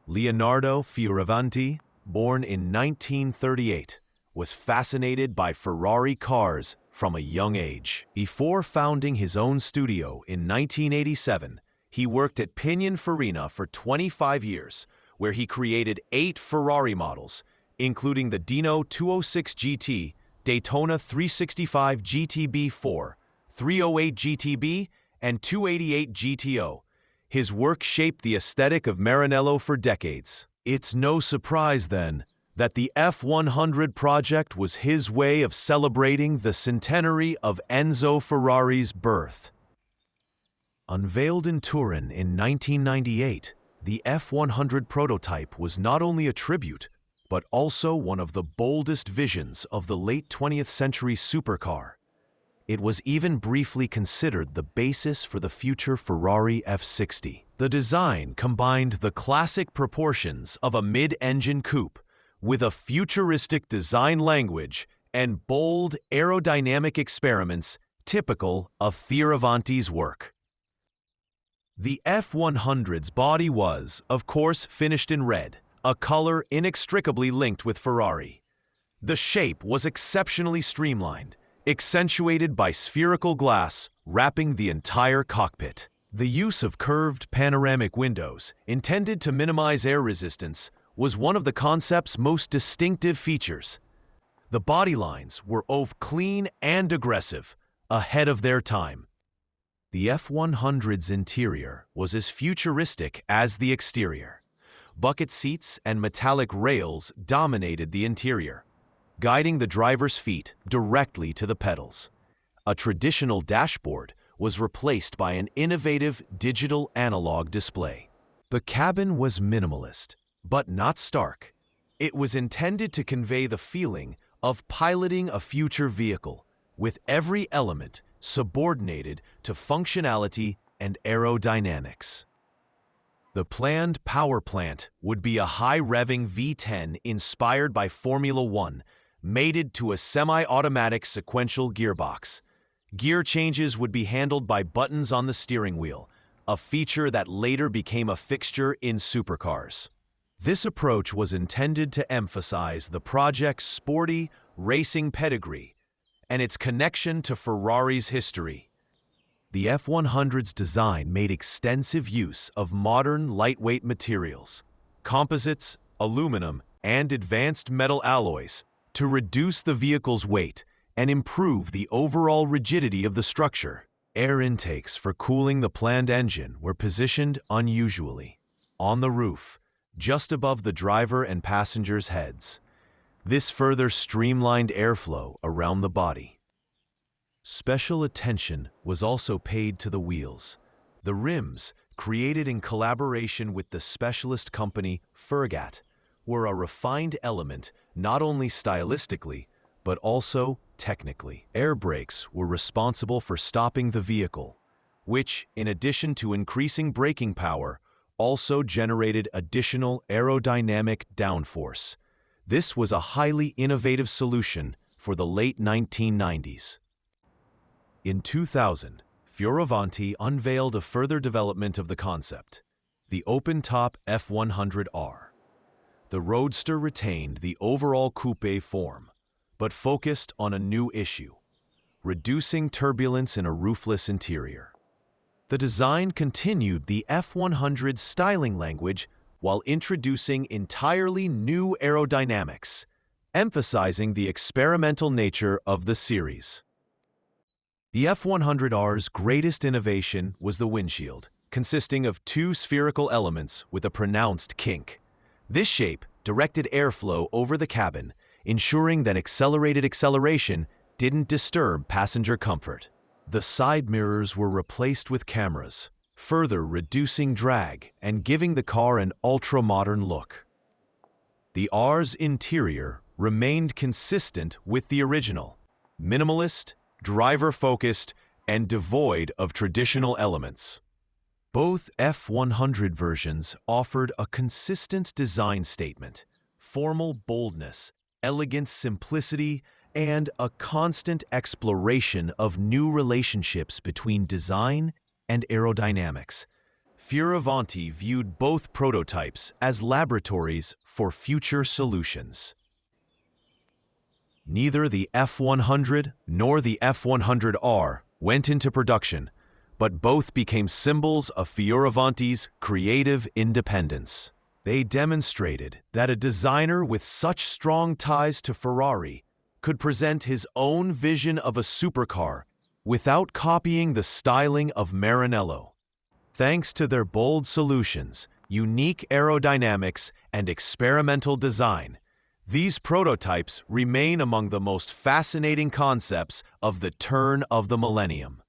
Leonardo Fioravanti, born in 1938, was fascinated by Ferrari cars from a young age. Before founding his own studio in 1987, he worked at Pininfarina for 25 years, where he created 8 Ferrari models, including the Dino 206 GT, Daytona 365 GTB4, 308 GTB, and 288 GTO. His work shaped the aesthetic of Maranello for decades. It's no surprise, then, that the F100 project was his way of celebrating the centenary of Enzo Ferrari's birth. Unveiled in Turin in 1998, the F100 prototype was not only a tribute, but also one of the boldest visions of the late 20th century supercar. It was even briefly considered the basis for the future Ferrari F60. The design combined the classic proportions of a mid-engine coupe with a futuristic design language and bold aerodynamic experiments typical of Fioravanti's work. The F100's body was, of course, finished in red, a color inextricably linked with Ferrari. The shape was exceptionally streamlined, accentuated by spherical glass wrapping the entire cockpit. The use of curved panoramic windows, intended to minimize air resistance, was one of the concept's most distinctive features. The body lines were both clean and aggressive, ahead of their time. The F100's interior was as futuristic as the exterior. Bucket seats and metallic rails dominated the interior, guiding the driver's feet directly to the pedals. A traditional dashboard was replaced by an innovative digital analog display. The cabin was minimalist, but not stark. It was intended to convey the feeling of piloting a future vehicle, with every element subordinated to functionality and aerodynamics. The planned power plant would be a high-revving V10 inspired by Formula One, mated to a semi-automatic sequential gearbox. Gear changes would be handled by buttons on the steering wheel, a feature that later became a fixture in supercars. This approach was intended to emphasize the project's sporty, racing pedigree and its connection to Ferrari's history. The F100's design made extensive use of modern lightweight materials, composites, aluminum, and advanced metal alloys to reduce the vehicle's weight and improve the overall rigidity of the structure. Air intakes for cooling the planned engine were positioned unusually, on the roof, just above the driver and passengers' heads. This further streamlined airflow around the body. Special attention was also paid to the wheels. The rims, created in collaboration with the specialist company Furgat, were a refined element not only stylistically, but also technically. Air brakes were responsible for stopping the vehicle, which, in addition to increasing braking power, also generated additional aerodynamic downforce. This was a highly innovative solution for the late 1990s. In 2000, Fioravanti unveiled a further development of the concept, the open-top F100R. The Roadster retained the overall coupe form, but focused on a new issue, reducing turbulence in a roofless interior. The design continued the F100's styling language while introducing entirely new aerodynamics, emphasizing the experimental nature of the series. The F100R's greatest innovation was the windshield, consisting of 2 spherical elements with a pronounced kink. This shape directed airflow over the cabin, ensuring that accelerated acceleration didn't disturb passenger comfort. The side mirrors were replaced with cameras, further reducing drag and giving the car an ultra-modern look. The R's interior remained consistent with the original, minimalist, driver-focused, and devoid of traditional elements. Both F100 versions offered a consistent design statement, formal boldness, elegant simplicity, and a constant exploration of new relationships between design and aerodynamics. Fioravanti viewed both prototypes as laboratories for future solutions. Neither the F100 nor the F100R went into production, but both became symbols of Fioravanti's creative independence. They demonstrated that a designer with such strong ties to Ferrari could present his own vision of a supercar without copying the styling of Maranello. Thanks to their bold solutions, unique aerodynamics, and experimental design, these prototypes remain among the most fascinating concepts of the turn of the millennium.